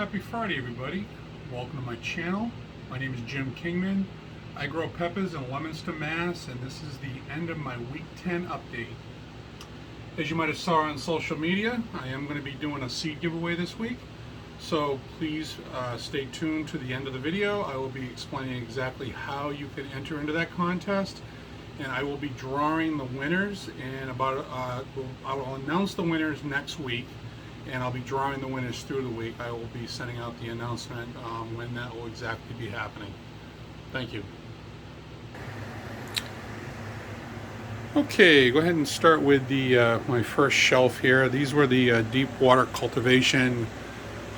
Happy Friday, everybody. Welcome to my channel. My name is Jim Kingman. I grow peppers in Leominster, Mass, and this is the end of my week 10 update. As you might have saw on social media, I am going to be doing a seed giveaway this week. So please stay tuned to the end of the video. I will be explaining exactly how you can enter into that contest. And I will be drawing the winners, and I will announce the winners next week. And I'll be drawing the winners through the week. I will be sending out the announcement when that will exactly be happening. Thank you. Okay, go ahead and start with the my first shelf here. These were the deep water cultivation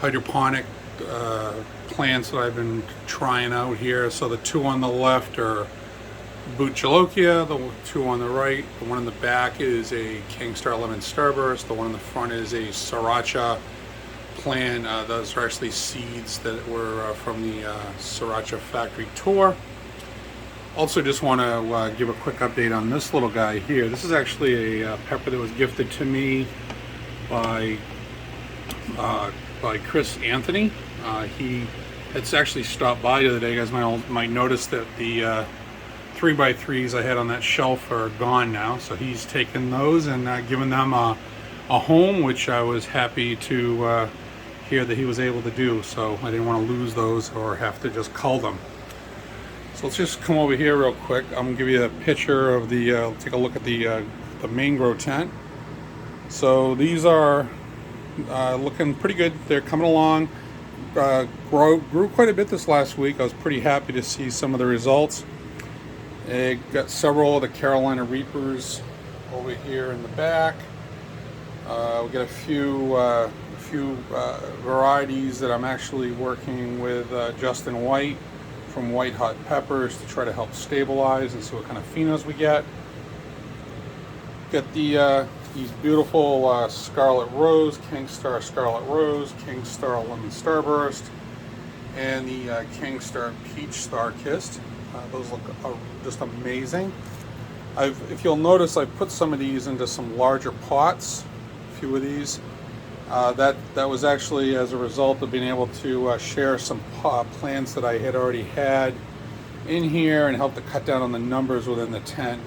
hydroponic plants that I've been trying out here. So the two on the left are Boot Jalokia, the two on the right, the one in the back is a King Star Lemon Starrburst, the one in the front is a Sriracha plant. Those are actually seeds that were from the Sriracha factory tour. Also just want to give a quick update on this little guy here. This is actually a pepper that was gifted to me by Chris Anthony. He had actually stopped by the other day. You guys might notice that the 3x3s I had on that shelf are gone now, so he's taken those and given them a home, which I was happy to hear that he was able to do. So I didn't want to lose those or have to just cull them. So let's just come over here real quick. I'm gonna give you a picture of the take a look at the main grow tent. So these are looking pretty good. They're coming along. Grew quite a bit this last week. I was pretty happy to see some of the results. I got several of the Carolina Reapers over here in the back. We got a few varieties that I'm actually working with Justin White from White Hot Peppers to try to help stabilize and see what kind of phenos we get. Got these beautiful Scarlet Rose, King Star Scarlet Rose, King Star Lemon Starrburst, and the King Star Peach Starrkist. Those look just amazing. If you'll notice, I've put some of these into some larger pots. A few of these. That was actually as a result of being able to share some plants that I had already had in here and help to cut down on the numbers within the tent.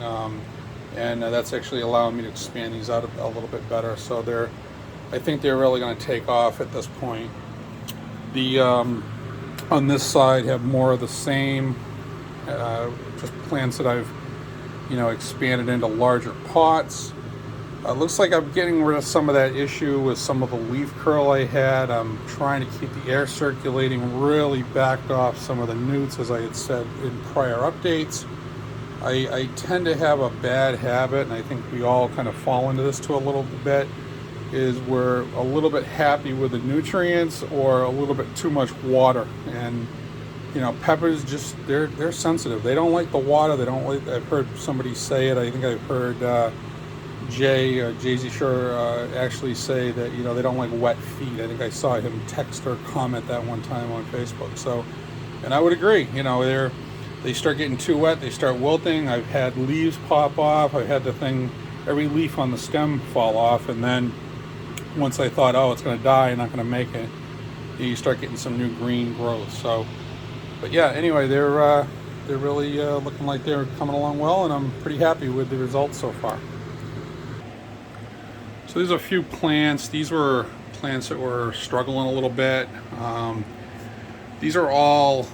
And that's actually allowing me to expand these out a little bit better. So I think they're really going to take off at this point. The on this side have more of the same. Just plants that I've expanded into larger pots. Looks like I'm getting rid of some of that issue with some of the leaf curl I had. I'm trying to keep the air circulating, really backed off some of the newts, as I had said in prior updates. I tend to have a bad habit, and I think we all kind of fall into this to a little bit, is we're a little bit happy with the nutrients or a little bit too much water. And peppers they're sensitive. They don't like the water. They don't like. I've heard somebody say it. I think I've heard Jay-Z Sure actually say that they don't like wet feet. I think I saw him text or comment that one time on Facebook. So, and I would agree. They start getting too wet. They start wilting. I've had leaves pop off. I've had every leaf on the stem fall off, and then once I thought, oh, it's going to die, I'm not going to make it, you start getting some new green growth. So. But yeah, anyway, they're really looking like they're coming along well, and I'm pretty happy with the results so far. So there's a few plants. These were plants that were struggling a little bit. These are all,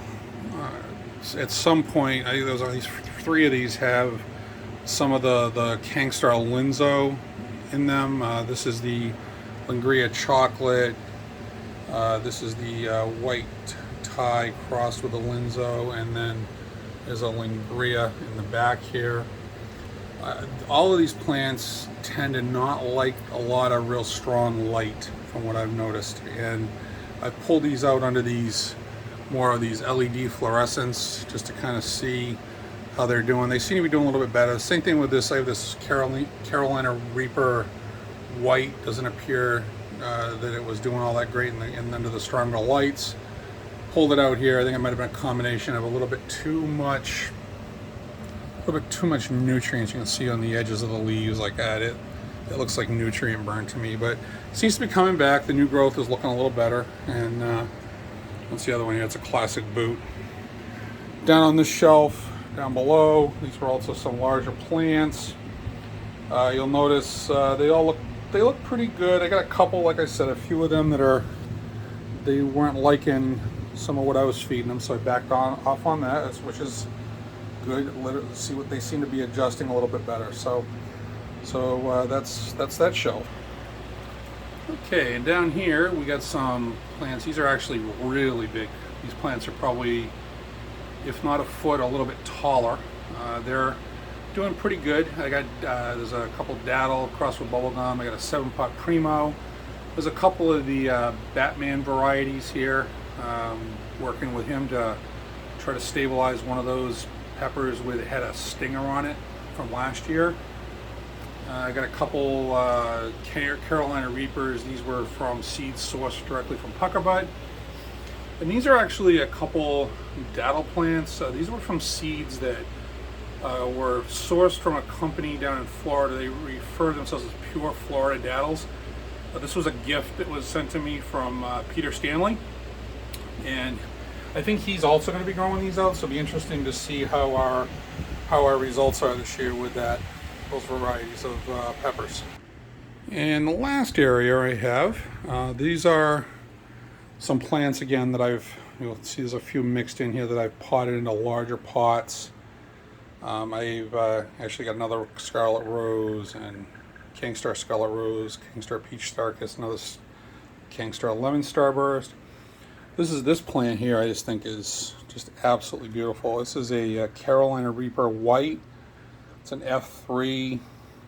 at some point, I think there's at least 3 of these have some of the King Star Linzo in them. This is the Langria Chocolate. This is the White Thai crossed with a Linzo, and then there's a Langria in the back here. All of these plants tend to not like a lot of real strong light, from what I've noticed, and I pulled these out under more of these LED fluorescents just to kind of see how they're doing. They seem to be doing a little bit better. Same thing with this. I have this Carolina Reaper White. Doesn't appear that it was doing all that great under the stronger lights. Pulled it out here. I think it might have been a combination of a little bit too much nutrients. You can see on the edges of the leaves like that. It looks like nutrient burn to me, but it seems to be coming back. The new growth is looking a little better. And what's the other one here? It's a classic boot. Down on this shelf, down below, these were also some larger plants. You'll notice they look pretty good. I got a couple, like I said, a few of them that they weren't liking some of what I was feeding them, so I backed off on that, which is good. See what they seem to be adjusting a little bit better. So that's that shelf. Okay, and down here we got some plants. These are actually really big. These plants are probably, if not a foot, a little bit taller. They're doing pretty good. I got there's a couple daddle crossed with bubblegum. I got a 7-pot primo. There's a couple of the Batman varieties here. Working with him to try to stabilize one of those peppers with it had a stinger on it from last year. I got a couple Carolina Reapers. These were from seeds sourced directly from Puckerbud. And these are actually a couple daddle plants. These were from seeds that were sourced from a company down in Florida. They refer themselves as Pure Florida Daddles. This was a gift that was sent to me from Peter Stanley. And I think he's also going to be growing these out, so it'll be interesting to see how our results are this year with those varieties of peppers. And the last area I have, these are some plants again that you'll see there's a few mixed in here that I've potted into larger pots. I've actually got another Scarlet Rose and King Star Scarlet Rose, King Star Peach Starrkist, another King Star Lemon Starrburst. This plant here I just think is just absolutely beautiful. This is a Carolina Reaper White. It's an F3.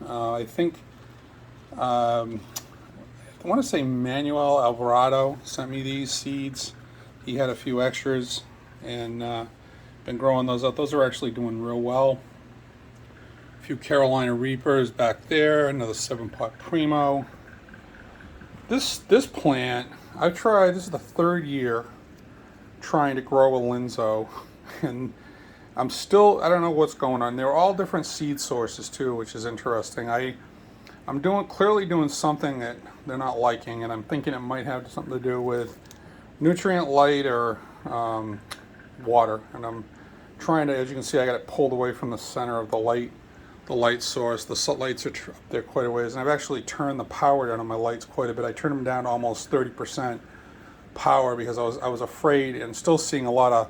I think I want to say Manuel Alvarado sent me these seeds. He had a few extras and been growing those out. Those are actually doing real well. A few Carolina Reapers back there. Another 7-pot primo. This plant I've tried. This is the 3rd year trying to grow a Linzo, and I don't know what's going on. They're all different seed sources too, which is interesting. I'm clearly doing something that they're not liking, and I'm thinking it might have something to do with nutrient light or water. And I'm trying to, as you can see, I got it pulled away from the center of the light source. The lights are up there quite a ways, and I've actually turned the power down on my lights quite a bit. I turned them down to almost 30% power because I was afraid and still seeing a lot of,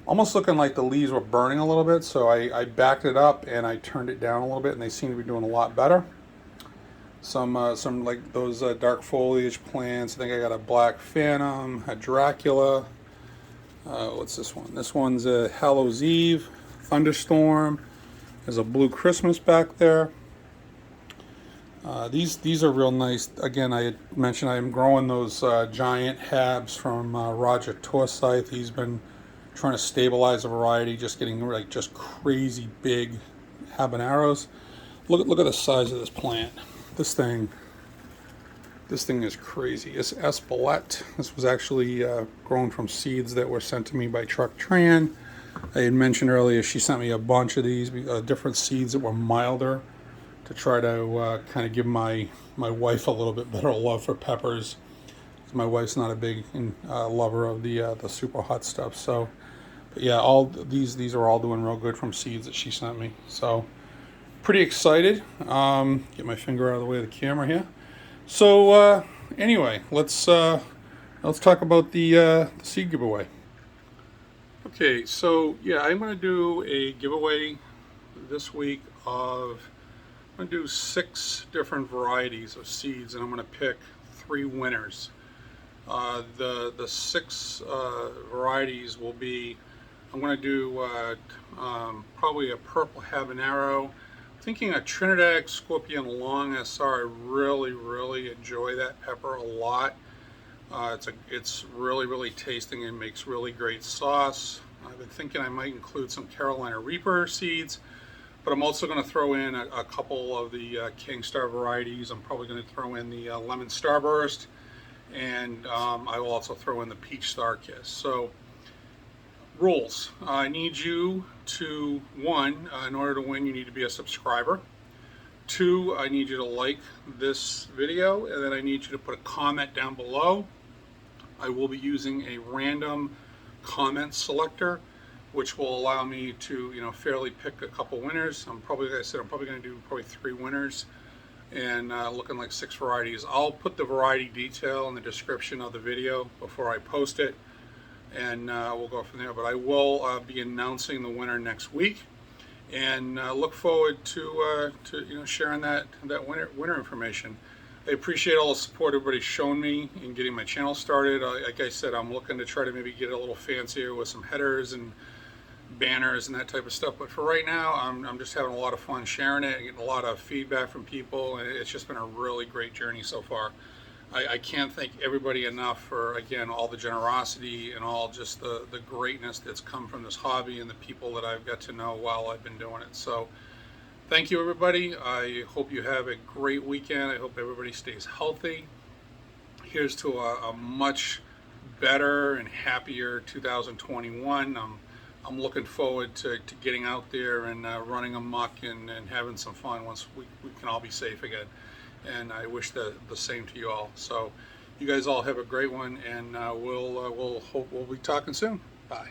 almost looking like the leaves were burning a little bit. So I backed it up and I turned it down a little bit, and they seem to be doing a lot better. Some like those dark foliage plants. I think I got a Black Phantom, a Dracula. What's this one? This one's a Hallows Eve, Thunderstorm. There's a Blue Christmas back there. These are real nice. Again, I had mentioned I am growing those giant habs from Roger Torsythe. He's been trying to stabilize a variety, just getting like just crazy big habaneros. Look at the size of this plant. This thing is crazy. It's Espelette. This was actually grown from seeds that were sent to me by Truck Tran. I had mentioned earlier she sent me a bunch of these different seeds that were milder to try to kind of give my wife a little bit better love for peppers. My wife's not a big lover of the super hot stuff. So, but yeah, all these are all doing real good from seeds that she sent me. So, pretty excited. Get my finger out of the way of the camera here. So anyway, let's talk about the seed giveaway. Okay, so yeah, I'm going to do a giveaway this week I'm going to do 6 different varieties of seeds, and I'm going to pick 3 winners. The 6 varieties will be, I'm going to do probably a purple habanero. Thinking a Trinidad Scorpion Long SR. I really enjoy that pepper a lot. It's really tasty and makes really great sauce. I've been thinking I might include some Carolina Reaper seeds, but I'm also going to throw in a couple of the King Star varieties. I'm probably going to throw in the Lemon Starrburst, and I will also throw in the Peach Starrkist. So, rules. I need you to, 1, in order to win, you need to be a subscriber. 2, I need you to like this video, and then I need you to put a comment down below. I will be using a random comment selector, which will allow me to, fairly pick a couple winners. I'm probably going to do probably 3 winners, and looking like 6 varieties. I'll put the variety detail in the description of the video before I post it, and we'll go from there. But I will be announcing the winner next week, and look forward to sharing that winner information. I appreciate all the support everybody's shown me in getting my channel started. Like I said, I'm looking to try to maybe get a little fancier with some headers and banners and that type of stuff, but for right now I'm just having a lot of fun sharing it and getting a lot of feedback from people, and it's just been a really great journey so far. I can't thank everybody enough for, again, all the generosity and all just the greatness that's come from this hobby and the people that I've got to know while I've been doing it. So thank you, everybody. I hope you have a great weekend. I hope everybody stays healthy. Here's to a much better and happier 2021. I'm looking forward to getting out there and running amok and having some fun once we can all be safe again. And I wish the same to you all. So you guys all have a great one, and we'll be talking soon. Bye.